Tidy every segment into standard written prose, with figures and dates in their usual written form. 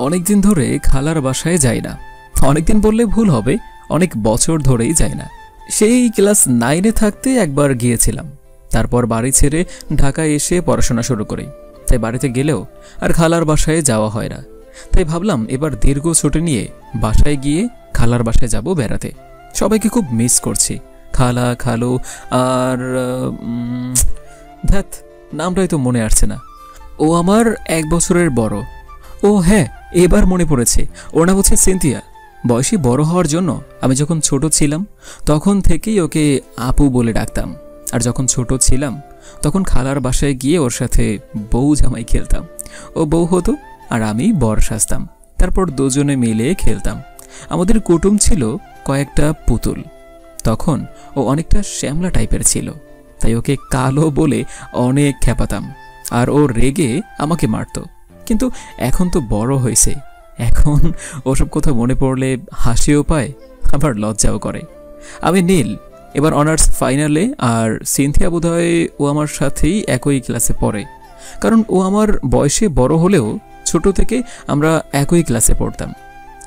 অনেকদিন ধরে খালার বাসায় যাই না। অনেকদিন বললে ভুল হবে, অনেক বছর ধরেই যাই না। সেই ক্লাস 9-এ থাকতে একবার গিয়েছিলাম। তারপর বাড়ি ছেড়ে ঢাকায় এসে পড়াশোনা শুরু করি। তাই বাড়িতে গেলেও আর খালার বাসায় যাওয়া হয় না। তাই ভাবলাম এবার দীর্ঘ ছুটি নিয়ে বাসায় গিয়ে খালার বাসায় যাব বেড়াতে। সবাইকে খুব মিস করছি, খালা, খালু আর ধ্যাত, নামটাই তো মনে আসছে না। ও আমার 1 বছরের বড়। ও হ্যাঁ, এবার মনে পড়েছে, ওর নাম হচ্ছে সিনথিয়া। বয়সী বড় হওয়ার জন্য আমি যখন ছোট ছিলাম তখন থেকেই ওকে আপু বলে ডাকতাম। আর যখন ছোট ছিলাম তখন খালার বাসায় গিয়ে ওর সাথে বউ জামাই খেলতাম। ও বউ হতো আর আমি বর সাজতাম। তারপর দুজনে মিলে খেলতাম। আমাদের কুটুম ছিল কয়েকটা পুতুল। তখন ও অনেকটা শ্যামলা টাইপের ছিল, তাই ওকে কালো বলে অনেক খেপাতাম। আর ও রেগে আমাকে মারত। কিন্তু এখন তো বড় হয়েছে, এখন ওসব কথা মনে পড়লে হাসিও পায়, আবার লজ্জাও করে। আমি নীল, এবার অনার্স ফাইনালে, আর সিনথিয়া বোধহয় ও আমার সাথেই একই ক্লাসে পড়ে। কারণ ও আমার বয়সে বড় হলেও ছোট থেকে আমরা একই ক্লাসে পড়তাম।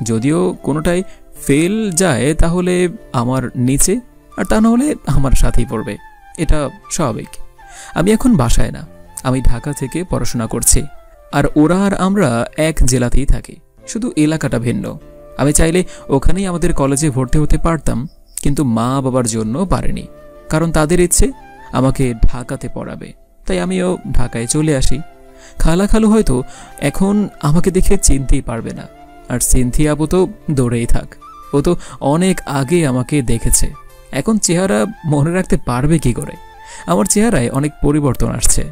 যদিও কোনোটাই ফেল যায় তাহলে আমার নিচে, আর তা নাহলে আমার সাথেই পড়বে, এটা স্বাভাবিক। আমি এখন বাসায় না, আমি ঢাকা থেকে পড়াশোনা করছি। আর ওরা আর আমরা এক জেলাতেই থাকি, শুধু এলাকাটা ভিন্ন। আমি চাইলে ওখানেই আমাদের কলেজে ভর্তি হতে পারতাম, কিন্তু মা বাবার জন্য পারেনি। কারণ তাদের ইচ্ছে আমাকে ঢাকাতে পড়াবে, তাই আমিও ঢাকায় চলে আসি। খালা খালু হয়তো এখন আমাকে দেখে চিনতেই পারবে না। আর সিনথিয়া আপু তো দৌড়েই থাক, ও তো অনেক আগে আমাকে দেখেছে। এখন চেহারা মনে রাখতে পারবে কি করে? আমার চেহারায় অনেক পরিবর্তন আসছে,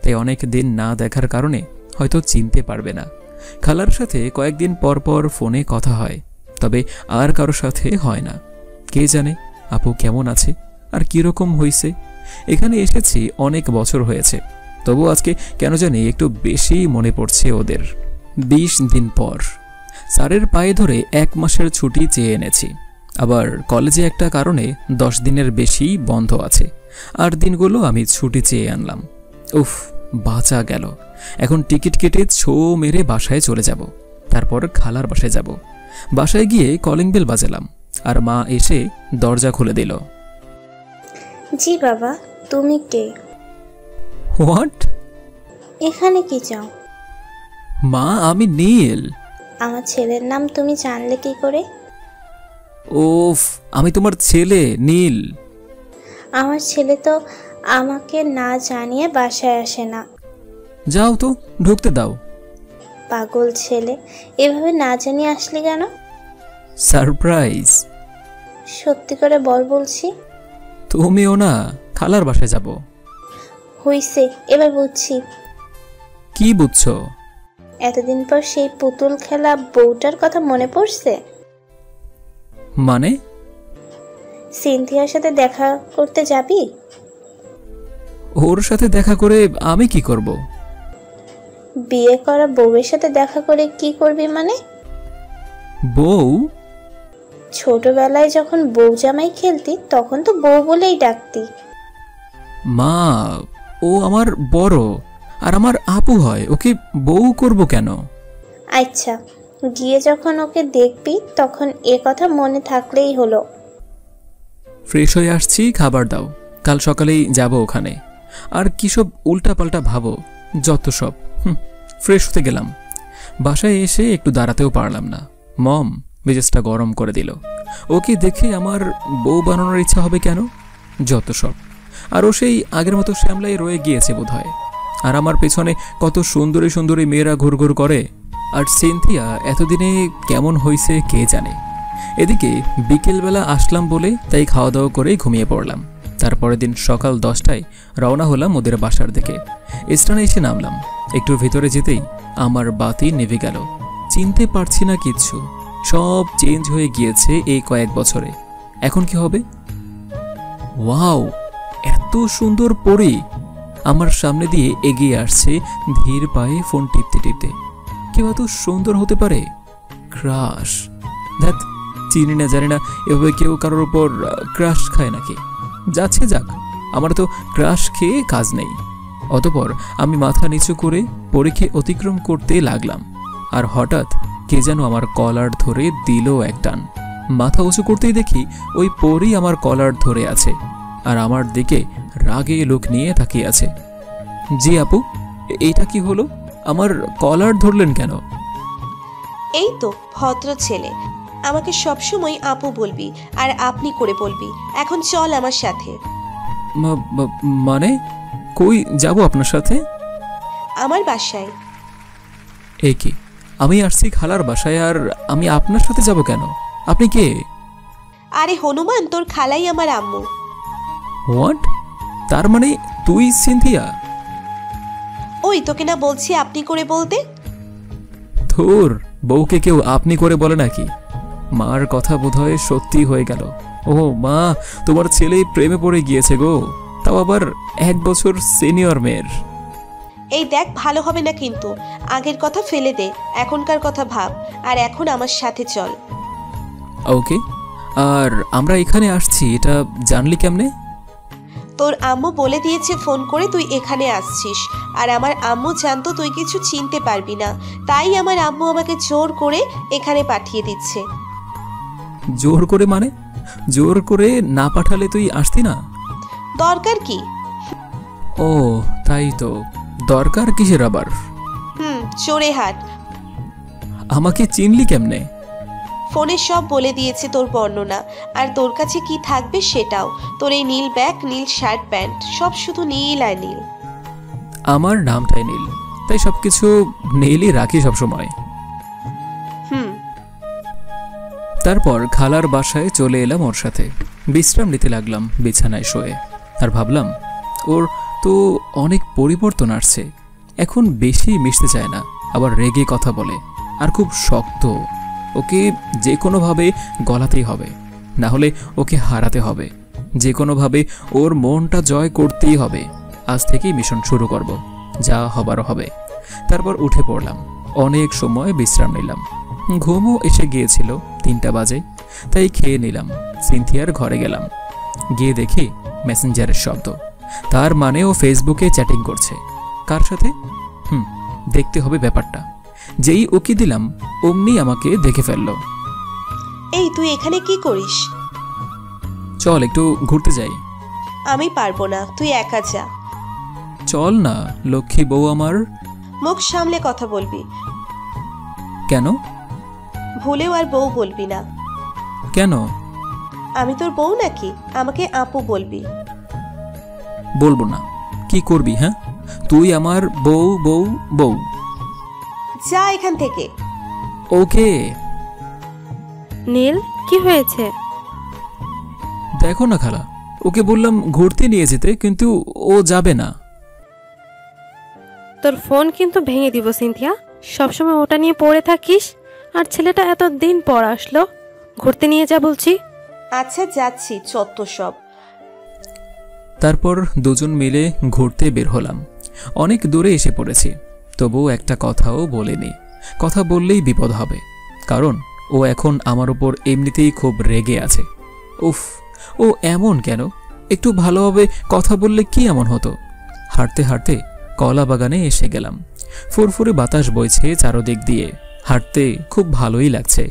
তাই অনেক দিন না দেখার কারণে হয়তো চিনতে পারবে না। খালার সাথে কয়েকদিন পর পর ফোনে কথা হয়, তবে আর কারোর সাথে হয় না। কে জানে আপু কেমন আছে আর কিরকম হইছে। এখানে এসেছি অনেক বছর হয়েছে, তবু আজকে কেন জানি একটু বেশি মনে পড়ছে ওদের। 20 দিন পর স্যারের পায়ে ধরে 1 মাসের ছুটি চেয়ে এনেছি। আবার কলেজে একটা কারণে 10 দিনের বেশি বন্ধ আছে, আর দিনগুলো আমি ছুটি চেয়ে আনলাম। উফ, বাঁচা গেল। এখন টিকিট কেটে ছো মেরে বাসায় চলে যাব, তারপর খালার বাসায় যাব। বাসায় গিয়ে কলিং বেল বাজালাম, আর মা এসে দরজা খুলে দিল। জি বাবা, তুমি কে? হোয়াট? এখানে কি চাও? মা, আমি নীল। আমার ছেলের নাম তুমি জানলে কি করে? ওফ, আমি তোমার ছেলে নীল। আমার ছেলে তো আমাকে না জানিয়ে বাসায় আসে না। যাও তো, ঢুকতে দাও। পাগল ছেলে, এভাবে না জানিয়ে আসলি কেন? সারপ্রাইজ। সত্যি করে বল বলছি। তুমিও না, খালার বাসায় যাব। হইছে, এবার বুঝছি। কি বুঝছো? এতদিন পর সেই পুতুল খেলা বউটার কথা মনে পড়ছে। মানে? সিনথিয়ার সাথে দেখা করতে যাবি? ওর সাথে দেখা করে আমি কি করব? বিয়ে করা বউয়ের সাথে দেখা করে কি করবি মানে? বউ? ছোটবেলায় যখন বউ জামাই খেলতি তখন তো বউ বলেই ডাকতি। মা, ও আমার বড় আর আমার আপু হয়, ওকে বউ করব কেন? আচ্ছা, গিয়ে যখন ওকে দেখবি তখন এ কথা মনে থাকলেই হলো। ফ্রেশ হয়ে আসছি, খাবার দাও, কাল সকালেই যাব ওখানে। আর কি সব উল্টাপাল্টা ভাবো, যত সব। ফ্রেশ হতে গেলাম, বাসায় এসে একটু দাঁড়াতেও পারলাম না। মম মেজাজটা গরম করে দিল। ওকে দেখে আমার বউ বানানোর ইচ্ছা হবে কেন? যত সব। আর ও সেই আগের মতো শ্যামলাই রয়ে গিয়েছে বোধহয়। আর আমার পেছনে কত সুন্দরী সুন্দরী মেয়েরা ঘুরঘুর করে। আর সিনথিয়া এতদিনে কেমন হয়েছে কে জানে। এদিকে বিকেলবেলা আসলাম বলে তাই খাওয়া দাওয়া করেই ঘুমিয়ে পড়লাম। তারপরের দিন সকাল 10টায় রওনা হলাম ওদের বাসার দিকে। স্টেশনে এসে নামলাম। একটু ভিতরে যেতেই আমার বাতি নিভে গেল। চিনতে পারছি না কিচ্ছু, সব চেঞ্জ হয়ে গিয়েছে এই কয়েক বছরে। এখন কি হবে? ওয়াও, এত সুন্দর পরি আমার সামনে দিয়ে এগিয়ে আসছে ধীর পায়ে ফোন টিপতে টিপতে। কেউ এত সুন্দর হতে পারে? ক্রাশ। ধ্যাত, চিনি না জানি না এভাবে কেউ কারোর উপর ক্রাশ খায় নাকি। যাচ্ছে যাক, আমার তো ক্রাশ খেয়ে কাজ নেই। অতঃপর আমি মাথা নিচু করে পরীক্ষা অতিক্রম করতে লাগলাম। আর হঠাৎ কে যেন আমার কলার ধরে দিল এক টান। মাথা উঁচু করতেই দেখি ওই পরী আমার কলার ধরে আছে আর আমার দিকে রাগে লোক নিয়ে তাকিয়ে আছে। জি আপু, এইটা কি হলো? আমার কলার ধরলেন কেন? এই তো ভদ্র ছেলে, আমাকে সবসময় আপু বলবি আর আপনি করে বলবি। এখন চল আমার সাথে। মানে কই যাব আপনার সাথে? আমার বাসায়। এই কি, আমি আসছি খালার বাসায় আর আমি আপনার সাথে যাব কেন? আপনি কে? আরে হনুমান, তোর খালাই আমার আম্মু। হোয়াট? তার মানে তুই সিনথিয়া? ওই তোকে না বলছি আপনি করে বলতে। ধুর, বউকে কেউ আপনি করে বলে নাকি? মার কথা বোধহয় সত্যি হয়ে গেল। ও মা, তোমার ছেলে প্রেমে পড়ে গিয়েছে গো, তাও আবার 1 বছর সিনিয়র মেয়ের। এই দেখ, ভালো হবে না কিন্তু। আগের কথা ফেলে দে, এখনকার কথা ভাব। আর এখন আমার সাথে চল। ওকে, আর আমরা এখানে আসছি এটা জানলি কেমনে? তোর আম্মু বলে দিয়েছে ফোন করে তুই এখানে আসছিস। আর আমার আম্মু জানতো তুই কিছু চিনতে পারবি না, তাই আমার আম্মু আমাকে জোর করে এখানে পাঠিয়ে দিচ্ছে। জোর করে মানে? জোর করে না পাঠালে তুই আসতি না? দরকার কি? ও তাই তো, দরকার কিসের আবার? চোরে হাট। আমাকে চিনলি কেমনে? ফোনে সব বলে দিয়েছে তোর বর্ণনা, আর তোর কাছে কি থাকবে সেটাও। তোর এই নীল ব্যাগ, নীল শার্ট প্যান্ট, সব শুধু নীল আর নীল। আমার নামটাই নীল, তাই সবকিছু নীলই রাখি সবসময়। তারপর খালার বাসায় চলে এলাম ওর সাথে। বিশ্রাম নিতে লাগলাম বিছানায় শুয়ে। আর ভাবলাম, ওর তো অনেক পরিবর্তন আসছে। এখন বেশি মিশতে চায় না, আবার রেগে কথা বলে, আর খুব শক্ত। ওকে যে কোনোভাবে গলাতেই হবে, না হলে ওকে হারাতে হবে। যে কোনোভাবে ওর মনটা জয় করতেই হবে। আজ থেকেই মিশন শুরু করব, যা হবারও হবে। তারপর উঠে পড়লাম, অনেক সময় বিশ্রাম নিলাম। ঘুমও এসে গিয়েছিল, 3টা বাজে, তাই খেয়ে নিলাম। সিনথিয়ার ঘরে গেলাম, গিয়ে দেখি মেসেঞ্জারের শব্দ। তার মানে ও ফেসবুকে চ্যাটিং করছে। কার সাথে? দেখতে হবে ব্যাপারটা। যেই ওকে দিলাম অমনি আমাকে দেখে ফেলল। এই তুই এখানে কি করিস? চল একটু ঘুরতে যাই। আমি পারবো না, তুই একা যা। চল না, লক্ষ্মী বউ আমার। মুখ সামলে কথা বলবি। কেন? ভুলেও আর বউ বলবি না। কেন? আমি তোর বউ নাকি? আমাকে আপু বলবি। বলবো না। কি করবি? হ্যাঁ, তুই আমার বউ বউ বউ। যা এখান থেকে। ওকে। নীল, কি হয়েছে? দেখো না খালা, ওকে বললাম ঘুরতে নিয়ে যেতে, কিন্তু ও যাবে না। তোর ফোন কিন্তু ভেঙে দিব সিনথিয়া। সবসময় ওটা নিয়ে পড়ে থাকিস। আর ছেলেটা এত দিন পর আসলো, ঘুরতে নিয়ে যা বলছি। আচ্ছা যাচ্ছি, চত্ব সব। তারপর দুজন মিলে ঘুরতে বের হলাম। অনেক দূরে এসে পড়েছি, তবুও একটা কথাও বলিনি। কথা বললেই বিপদ হবে, কারণ ও এখন আমার উপর এমনিতেই খুব রেগে আছে। উফ, ও এমন কেন? একটু ভালোভাবে কথা বললে কি এমন হতো? হাঁটতে হাঁটতে কলা বাগানে এসে গেলাম। ফুরফুরে বাতাস বইছে চারদিক দিয়ে, হাঁটতে খুব ভালোই লাগছে।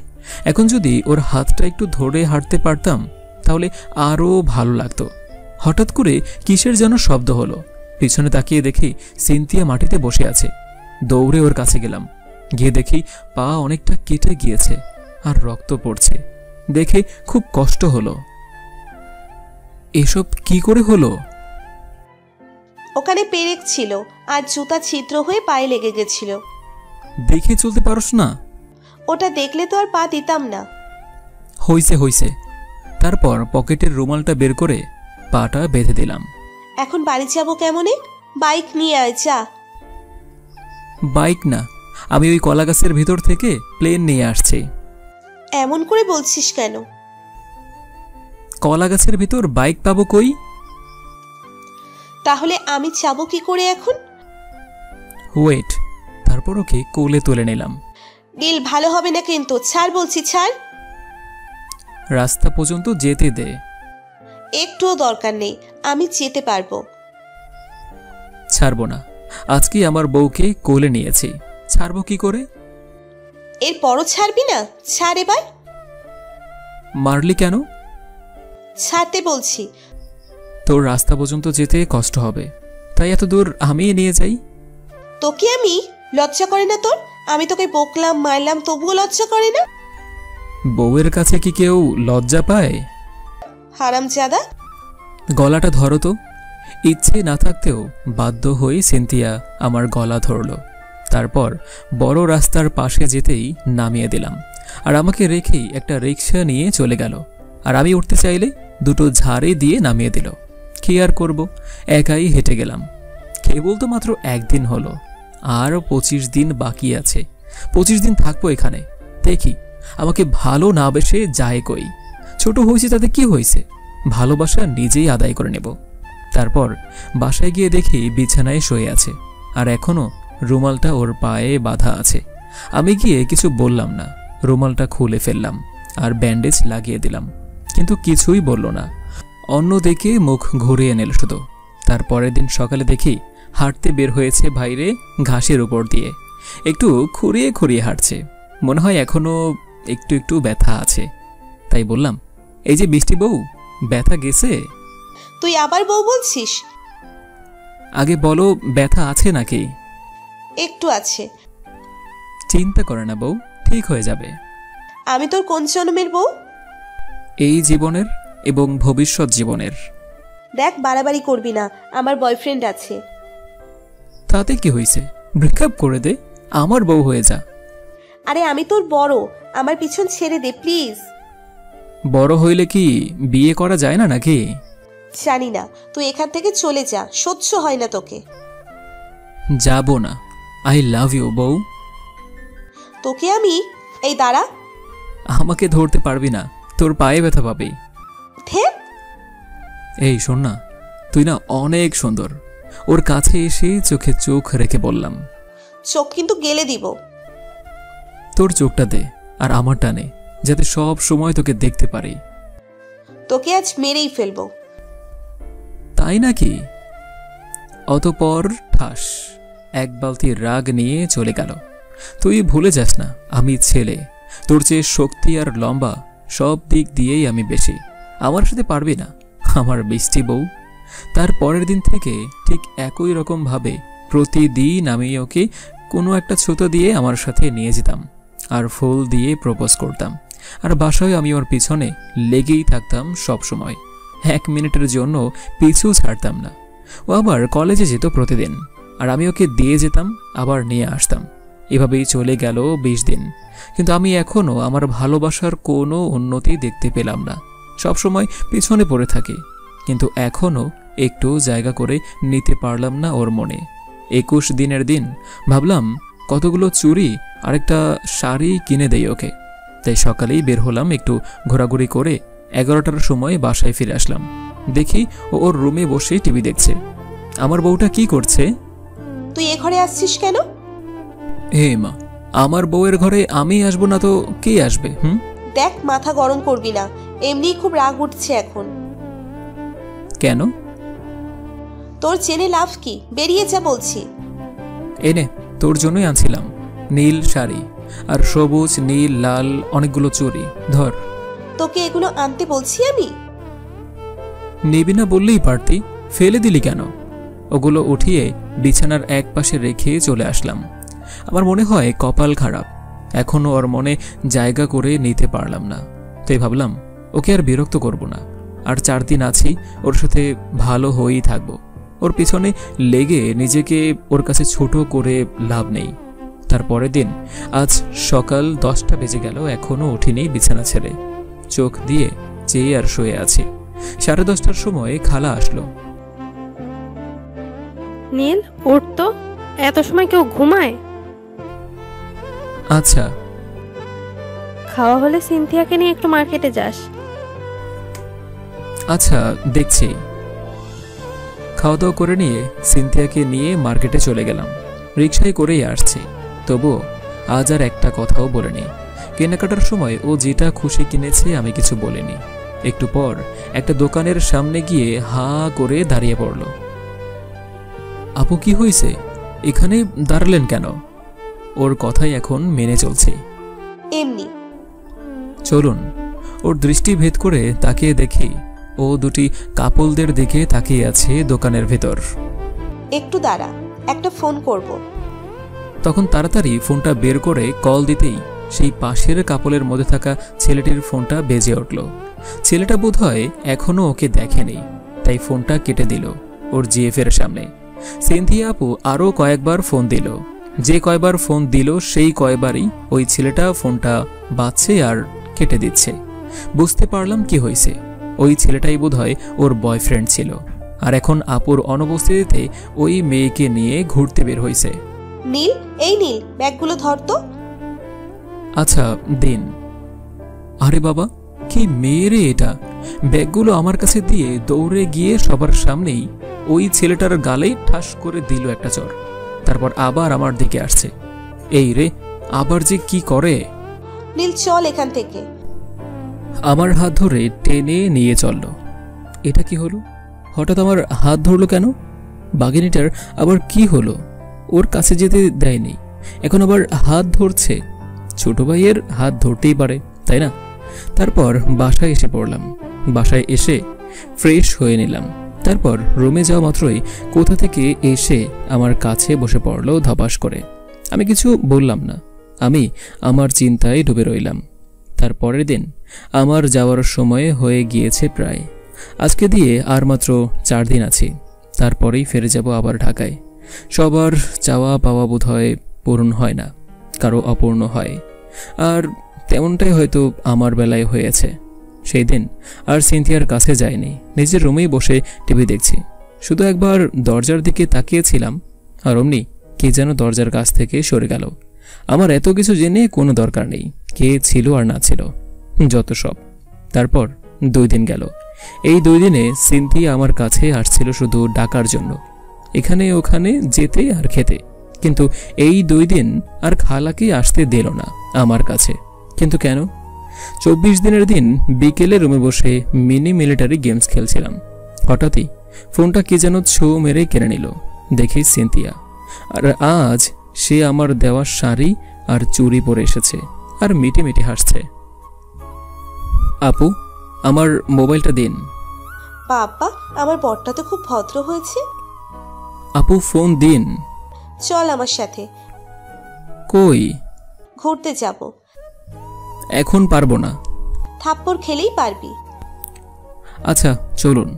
এখন যদি ওর হাতটা একটু ধরে হাঁটতে পারতাম তাহলে আরও ভালো লাগতো। হঠাৎ করে কিসের যেন শব্দ হলো। পিছনে তাকিয়ে দেখি সিনথিয়া মাটিতে বসে আছে। দৌড়ে ওর কাছে গেলাম, গিয়ে দেখি পা অনেকটা কেটে গিয়েছে আর রক্ত পড়ছে। দেখে খুব কষ্ট হলো। এসব কি করে হলো? ওখানে পেরেক ছিল আর জুতা ছিদ্র হয়ে পায়ে লেগে গেছিল। দেখে চলতে পারোস না? ওটা দেখলে তো আর পা দিতাম না। হইছে হইছে। তারপর পকেটের রুমালটা বের করে পাটা বেঁধে দিলাম। এখন বাড়ি যাব কেমনে? বাইক নিয়ে আয়, যা। বাইক না, আমি ওই কলা গাছের ভিতর থেকে প্লেন নিয়ে আসছি। এমন করে বলছিস কেন? কলা গাছের ভিতর বাইক পাবো কই? তাহলে আমি যাবো কি করে এখন? ওয়েট। তারপর ওকে কোলে তুলে নিলাম। দিল ভালো হবে না কিন্তু, ছাড় বলছি, ছাড়। রাস্তা পর্যন্ত যেতে দে। একটুও দরকার নেই, আমি যেতে পারবো। ছাড়বো না। আজকে আমার বউকে কোলে নিয়েছি, ছাড়বো কি করে? এরপরও ছাড়বি না? ছাড় এবার। মারলি কেন? ছাড়তে বলছি। তোর রাস্তা পর্যন্ত যেতে কষ্ট হবে, তাই এত দূর আমি নিয়ে যাই। তোকে আমি লজ্জা করে না তোর? আমি তোকে বকলাম মারলাম তবুও লজ্জা করে না? বউয়ের কাছে কি কেউ লজ্জা পায়? হারামজাদা। গলাটা ধরো তো। ইচ্ছে না থাকতেও বাধ্য হয়ে সিনথিয়া আমার গলা ধরল। তারপর বড় রাস্তার পাশে যেতেই নামিয়ে দিলাম, আর আমাকে রেখেই একটা রিক্সা নিয়ে চলে গেল। আর আমি উঠতে চাইলে দুটো ঝাড়ে দিয়ে নামিয়ে দিল। কি আর করব, একাই হেঁটে গেলাম। কেবল তো মাত্র একদিন হলো, আর 25 দিন বাকি আছে। 25 দিন থাকবো এখানে। দেখি আমাকে ভালো না বেসে যায় কই। ছোট হয়েছে তাতে কি হয়েছে, ভালোবাসা নিজেই আদায় করে নেব। তারপর বাসায় গিয়ে দেখি বিছানায় শুয়ে আছে, আর এখনো রুমালটা ওর পায়ে বাঁধা আছে। আমি গিয়ে কিছু বললাম না, রুমালটা খুলে ফেললাম আর ব্যান্ডেজ লাগিয়ে দিলাম, কিন্তু কিছুই বলল না। অন্যদিকে মুখ ঘুরিয়ে নিল শুধু। তারপরের দিন সকালে দেখি হাঁটতে বের হয়েছে বাইরে ঘাসের উপর দিয়ে। একটু খুঁড়িয়ে খুঁড়িয়ে হাঁটছে, মনে হয় এখনো একটু একটু ব্যথা আছে। তাই বললাম, এই যে বৃষ্টি বউ, ব্যথা গেছে? তুই আবার বউ বলছিস? আগে বলো, ব্যথা আছে নাকি? একটু আছে। চিন্তা করে না বউ, ঠিক হয়ে যাবে। আমি তোর কোন জন্মের বউ? এই জীবনের এবং ভবিষ্যৎ জীবনের। দেখ বাড়াবাড়ি করবি না, আমার বয়ফ্রেন্ড আছে। তাতে কি হয়েছে, ব্রেকআপ করে দে, আমার বউ হয়ে যা। আরে আমি তোর বড়, আমার পিছন ছেড়ে দে প্লিজ। বড় হইলে কি বিয়ে করা যায় না নাকি? জানি না, তুই এখান থেকে চলে যা, সহ্য হয় না তোকে। যাব না, আই লাভ ইউ বউ। তোকে আমি, এই দাঁড়া। আমাকে ধরতে পারবি না, তোর পায়ে ব্যথা পাবি। ধ্যাৎ। এই শোন না, তুই না অনেক সুন্দর। ওর কাছে এসে চোখে চোখ রেখে বললাম, চোখ কিন্তু গেলে দিব। তোর চোখটা দে আর আমার টানে, যাতে সব সময় তোকে দেখতে পারি। তোকে আজ মেরেই ফেলবো। তাই নাকি? অতপর ঠাস এক বালতি রাগ নিয়ে চলে গেল। তুই ভুলে যাস না, আমি ছেলে, তোর চেয়ে শক্তি আর লম্বা সব দিক দিয়েই আমি বেশি। আমার সাথে পারবি না আমার বৃষ্টি বউ। তার পরের দিন থেকে ঠিক একই রকম ভাবে প্রতিদিন আমি ওকে কোনো একটা ছুতো দিয়ে আমার সাথে নিয়ে যেতাম, আর ফুল দিয়ে প্রপোজ করতাম। আর বাসায় আমি ওর পিছনে লেগেই থাকতাম সব সময়, 1 মিনিটের জন্য পিছু ছাড়তাম না। ও আবার কলেজে যেত প্রতিদিন, আর আমি ওকে দিয়ে যেতাম, আবার নিয়ে আসতাম। এভাবেই চলে গেল 20 দিন। কিন্তু আমি এখনও আমার ভালোবাসার কোনো উন্নতি দেখতে পেলাম না, সবসময় পিছনে পড়ে থাকি। কিন্তু এখনও একটু জায়গা করে নিতে পারলাম না ওর মনে। 21 দিনের দিন ভাবলাম কতগুলো চুড়ি আর একটা শাড়ি কিনে দেই ওকে। তাই সকালেই বের হলাম, একটু ঘোরাঘুরি করে 11টার সময় বাসায় ফিরে আসলাম। দেখি ও ওর রুমে বসে টিভি দেখছে। আমার বউটা কি করছে? তুই এ ঘরে আসছিস কেন? হে মা, আমার বউয়ের ঘরে আমি আসবো না তো কে আসবে? দেখ মাথা গরম করবি না, এমনি খুব রাগ উঠছে এখন। কেন? তোর জেনে লাভ কি, বেরিয়ে যা বলছি। এনে তোর জন্যই আনছিলাম নীল শাড়ি আর সবুজ নীল লাল অনেকগুলো চুড়ি, ধর। তোকে এগুলো আনতে বলছি আমি? নিবি না বললেই পারতি, ফেলে দিলি কেন? ওগুলো উঠিয়ে বিছানার এক পাশে রেখে চলে আসলাম। আমার মনে হয় কপাল খারাপ, এখনো ওর মনে জায়গা করে নিতে পারলাম না। তাই ভাবলাম ওকে আর বিরক্ত করব না, আর 4 দিন আছি, ওর সাথে ভালো হয়েই থাকবো। ওর পিছনে লেগে নিজেকে ওর কাছে ছোট করে লাভ নেই। তারপরের দিন আজ সকাল 10টা বেজে গেল, এখনো উঠিনি বিছানা ছেড়ে। চোখ দিয়ে চেয়ে আর শুয়ে আছি। 10:30টার সময় খালা আসলো। নীল, উঠতো, এত সময় কেউ ঘুমায়? আচ্ছা। খাওয়া হলে সিনথিয়াকে নিয়ে একটু মার্কেটে যাস। আচ্ছা, দেখছি। খাওয়া দাওয়া করে নিয়ে সিনথিয়াকে নিয়ে মার্কেটে চলে গেলাম। রিক্সায় করেই আসছি, তবুও আজ আর একটা কথাও বলিনি। কেনাকাটার সময় ও যেটা খুশি কিনেছে আমি কিছু বলিনি। একটু পর একটা দোকানের সামনে গিয়ে হা করে দাঁড়িয়ে পড়ল। আপু, কি হয়েছে? এখানে দাঁড়ালেন কেন? ওর কথাই এখন মেনে চলছি। এমনি। চলুন। ওর দৃষ্টি ভেদ করে তাকিয়ে দেখি ও দুটি কাপলদের দিকে তাকিয়ে আছে দোকানের ভেতর। একটু দাঁড়া, একটা ফোন করব। তখন তাড়াতাড়ি ফোনটা বের করে কল দিতেই সেই পাশের কাপলের মধ্যে থাকা ছেলেটির ফোনটা বেজে উঠল। ছেলেটা বোধহয় এখনো ওকে দেখেনি, তাই ফোনটা কেটে দিল ওর জিএফের সামনে। সিনথিয়া আপু আরও কয়েকবার ফোন দিল। যে কয়বার ফোন দিল সেই কয়বারই ওই ছেলেটা ফোনটা বাজছে আর কেটে দিচ্ছে। বুঝতে পারলাম কি হয়েছে। ওই ছেলেটাই বোধহয় ওর বয়ফ্রেন্ড ছিল, আর এখন আপুর অনুপস্থিতিতে ওই মেয়েকে নিয়ে ঘুরতে বের হয়েছে। নীল, এই নীল, ব্যাগগুলো ধর তো। আচ্ছা দিন। আরে বাবা, কি মেয়েরে এটা! ব্যাগগুলো আমার কাছে দিয়ে দৌড়ে গিয়ে সবার সামনেই ওই ছেলেটার গালে ঠাস করে দিল একটা চড়। তারপর আবার আমার দিকে আসছে। এই রে, আবার যে কি করে! নীল চল এখান থেকে। আমার হাত ধরে টেনে নিয়ে চলল। এটা কি হলো? হঠাৎ আমার হাত ধরলো কেন? বাঘিনীটার আবার কি হলো? ওর কাছে যেতে দেয়নি, এখন আবার হাত ধরছে। ছোট ভাইয়ের হাত ধরতেই পারে, তাই না? তারপর বাসায় এসে পড়লাম। বাসায় এসে ফ্রেশ হয়ে নিলাম। তারপর রুমে যাওয়া মাত্রই কোথা থেকে এসে আমার কাছে বসে পড়লো ধপাস করে। আমি কিছু বললাম না, আমি আমার চিন্তায় ডুবে রইলাম। তার পরের দিন আমার যাওয়ার সময় হয়ে গিয়েছে প্রায়। আজকে দিয়ে আর মাত্র 4 দিন আছি, তারপরেই ফিরে যাব আবার ঢাকায়। সবার চাওয়া পাওয়া বোধহয় পূরণ হয় না, কারো অপূর্ণ হয়, আর তেমনটাই হয়তো আমার বেলায় হয়েছে। সেই দিন আর সিনথিয়ার কাছে যাইনি, নিজের রুমেই বসে টিভি দেখছি। শুধু একবার দরজার দিকে তাকিয়েছিলাম, আর অমনি কে যেন দরজার কাছ থেকে সরে গেল। আমার এত কিছু জেনে কোনো দরকার নেই, কে ছিল আর না ছিল, যত সব। তারপর 2 দিন গেল। এই 2 দিনে সিনথিয়া আমার কাছে আসছিল শুধু ডাকার জন্য, এখানে ওখানে যেতে আর খেতে। কিন্তু এই 2 দিন আর খালাকে আসতে দিল না আমার কাছে। কিন্তু কেন? 24 দিনের দিন বিকেলে রুমে বসে মিনি মিলিটারি গেমস খেলছিলাম। হঠাৎই ফোনটা কে যেন ছো মেরে কেড়ে নিল। দেখি সিনথিয়া, আর আজ সে আমার দেওয়া শাড়ি আর চুড়ি পরে এসেছে আর মিটি মিটি হাসছে। আপু, আমার মোবাইলটা দিন। বাবা, আমার বরটা তো খুব ভদ্র হয়েছে। আপু ফোন দিন। চল আমার সাথে। কই? ঘুরতে যাব। এখন পারবো না। থাপ্পড় খেলেই পারবি। আচ্ছা চলুন।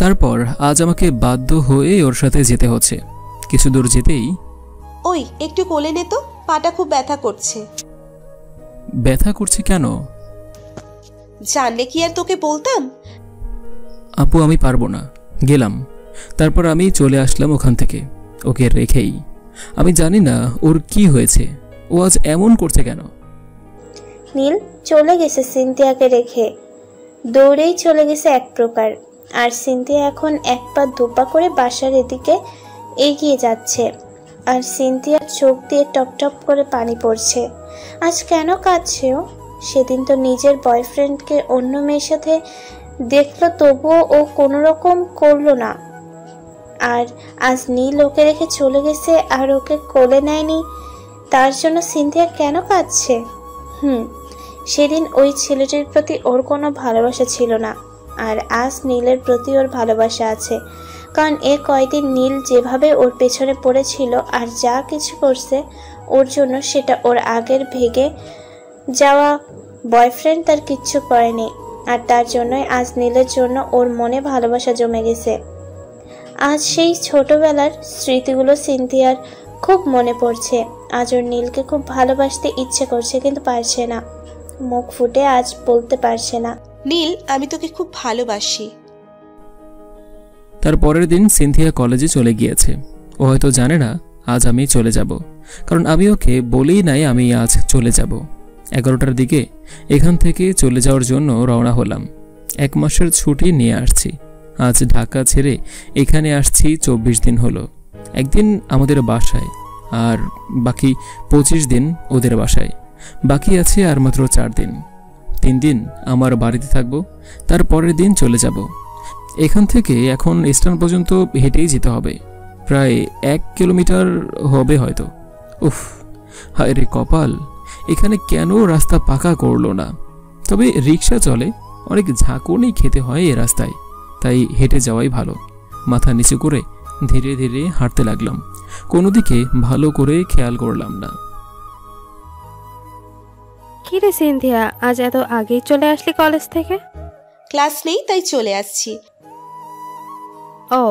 তারপর আজ আমাকে বাধ্য হয়ে ওর সাথে যেতে হচ্ছে। কিছু দূর যেতেই, ওই একটু কোলে নে তো, পাটা খুব ব্যথা করছে। ব্যথা করছে কেন? জানলে কি আর তোকে বলতাম। আপু আমি পারবো না, গেলাম। তারপর আমি চলে আসলাম ওখান থেকে, ওকে রেখেই। আমি জানি না ওর কি হয়েছে, ও আজ এমন করছে কেন। নীল চলে গেছে সিনথিয়াকে রেখে, দৌড়েই চলে গেছে এক প্রকার। আর সিনথিয়া এখন 1 পা 2 পা করে বাসার এদিকে এগিয়ে যাচ্ছে, আর সিনথিয়ার চোখ দিয়ে টপ টপ করে পানি পড়ছে। আজ কেন কাঁদছে ও? সেদিন তো নিজের বয়ফ্রেন্ডকে অন্য মেয়ের সাথে দেখলো, তবুও ও কোনো রকম করলো না। আর আজ নীল ওকে রেখে চলে গেছে আর ওকে কোলে নেয়নি, তার জন্য সিনথিয়া কেন কাঁদছে? সেদিন ওই ছেলেটির প্রতি ওর কোনো ভালোবাসা ছিল না, আর আজ নীলের প্রতি ওর ভালোবাসা আছে। কারণ কয়দিন নীল যেভাবে ওর পেছনে পড়েছিল আর যা কিছু করছে ওর জন্য, সেটা ওর আগের ভেগে যাওয়া বয়ফ্রেন্ড তার কিচ্ছু করেনি। আর তার জন্যই আজ নীলের জন্য ওর মনে ভালোবাসা জমে গেছে। আজ সেই ছোটবেলার স্মৃতিগুলো সিনথিয়ার খুব মনে পড়ছে। আজ ওর নীলকে খুব ভালোবাসতে ইচ্ছে করছে, কিন্তু পারছে না, মুখ ফুটে আজ বলতে পারছে না। নীল, আমি তোকে খুব ভালোবাসি। তার পরের দিন সিনথিয়া কলেজে চলে গিয়েছে। ও হয়তো জানে না আজ আমি চলে যাব, কারণ আমি ওকে বলেই নাই আমি আজ চলে যাব। 11টার দিকে এখান থেকে চলে যাওয়ার জন্য রওনা হলাম। 1 মাসের ছুটি নিয়ে আসছি। আজ ঢাকা ছেড়ে এখানে আসছি 24 দিন হলো। একদিন আমাদের বাসায়, আর বাকি 25 দিন ওদের বাসায়। বাকি আছে আর মাত্র 4 দিন। 3 দিন আমার বাড়িতে থাকবো, তার পরের দিন চলে যাব। এখান থেকে এখন স্ট্যান্ড পর্যন্ত হেঁটেই যেতে হবে, প্রায় 1 কিলোমিটার হবে হয়তো। উফ, হায় রে কপাল, এখানে কেন রাস্তা পাকা করলো না? তবে রিক্সা চলে, অনেক ঝাঁকুনি খেতে হয় এ রাস্তায়, তাই হেঁটে যাওয়াই ভালো। মাথা নিচু করে ধীরে ধীরে হাঁটতে লাগলাম, কোনো দিকে ভালো করে খেয়াল করলাম না। কি রে সিনথিয়া, আজ এত আগেই চলে আসলি কলেজ থেকে? ক্লাস নেই তাই চলে আসছি। ও,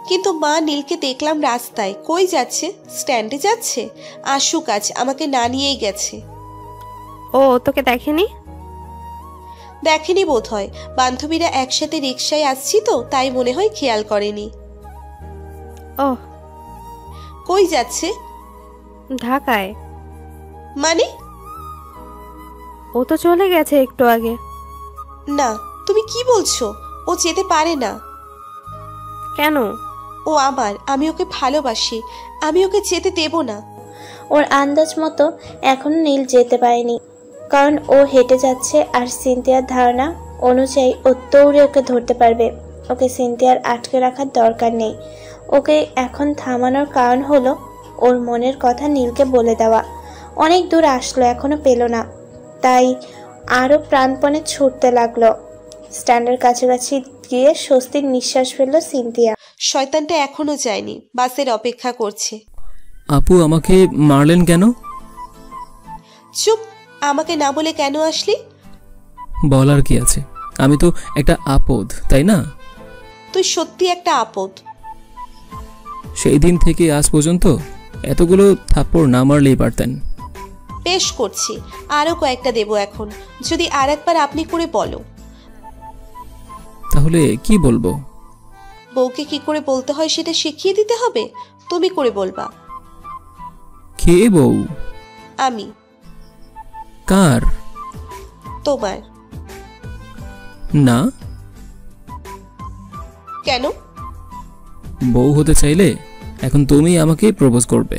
কিন্তু মা নীলকে দেখলাম রাস্তায়। কই যাচ্ছে? স্ট্যান্ডে যাচ্ছে। আসুক আজ, আমাকে না নিয়েই গেছে। ও তোকে দেখেনি? দেখেনি বোধ হয়, বান্ধবীরা একসাথে রিক্সায় আসছি তো তাই মনে হয় খেয়াল করেনি। ও, কই যাচ্ছে? ঢাকায়। মানে? ও তো চলে গেছে একটু আগে। না, তুমি কি বলছো? ও যেতে পারে না। কেন? ও আমার, আমি ওকে ভালোবাসি, আমি ওকে যেতে দেব না। ওর আন্দাজ মতো এখনো নীল যেতে পারেনি, কারণ ও হেঁটে যাচ্ছে আর সিনথিয়ার ধারণা অনুযায়ী ও দৌড়ে ওকে ধরতে পারবে। ওকে সিনথিয়ার আটকে রাখার দরকার নেই। ওকে এখন থামানোর কারণ হলো ওর মনের কথা নীলকে বলে দেওয়া। অনেক দূর আসলো, এখনো পেল না, তাই আরও প্রাণপণে ছুটতে লাগলো। স্ট্যান্ডের কাছাকাছি গিয়ে স্বস্তির নিঃশ্বাস ফেললো সিনথিয়া। শয়তানটা এখনো যায়নি, বাসের অপেক্ষা করছে। আপু আমাকে মারলেন কেন? চুপ, আমাকে না বলে কেন আসলি? বলার কি আছে, আমি তো একটা আপদ, তাই না? তুই সত্যি একটা আপদ। সেই দিন থেকে আজ পর্যন্ত এতগুলো থাপ্পড় না মারলেই পারতেন। বেশ করছি, আরো কয়েকটা দেবো এখন, যদি আর একবার আপনি করে বলো। তাহলে কি বলবো? বউকে কি করে বলতে হয় সেটা শিখিয়ে দিতে হবে, তুমি করে বলবা। কে বউ? আমি। কার? তোমার। না, কেন? বউ হতে চাইলে এখন তুমি আমাকে প্রপোজ করবে।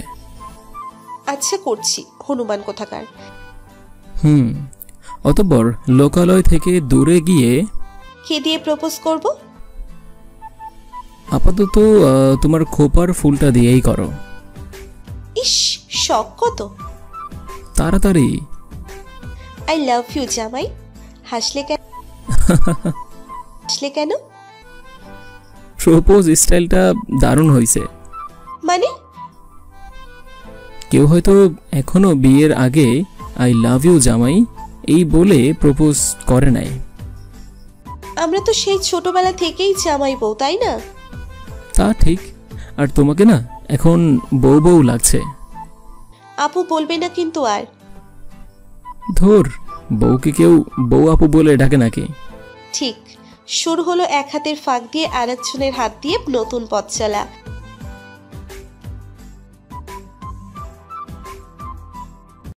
আচ্ছা করছি, হনুমান কোথাকার। অতঃপর লোকালয় থেকে দূরে গিয়ে কি দিয়ে প্রপোজ করব? আপাতত তোমার খোপার ফুলটা দিয়েই করো। ইস, শখ কত! তাড়াতাড়ি। আই লাভ ইউ জামাই। হাসলে কেন? হাসলে কেন? প্রপোজ স্টাইলটা দারুণ হয়েছে। মানে? কেউ হয়তো এখনো বিয়ের আগে আই লাভ ইউ জামাই এই বলে প্রপোজ করে নাই। আমরা তো সেই ছোটবেলা থেকেই জামাই বউ, তাই না? তা ঠিক, আর তোমাকে না এখন বউ বউ লাগছে। আপু বলবে না কিন্তু আর। ধর, বউকে কেউ বউ আপু বলে ডাকে নাকি? ঠিক, শুরু হলো এক হাতের ফাঁক দিয়ে আর একজনের হাত দিয়ে নতুন পথ চলা।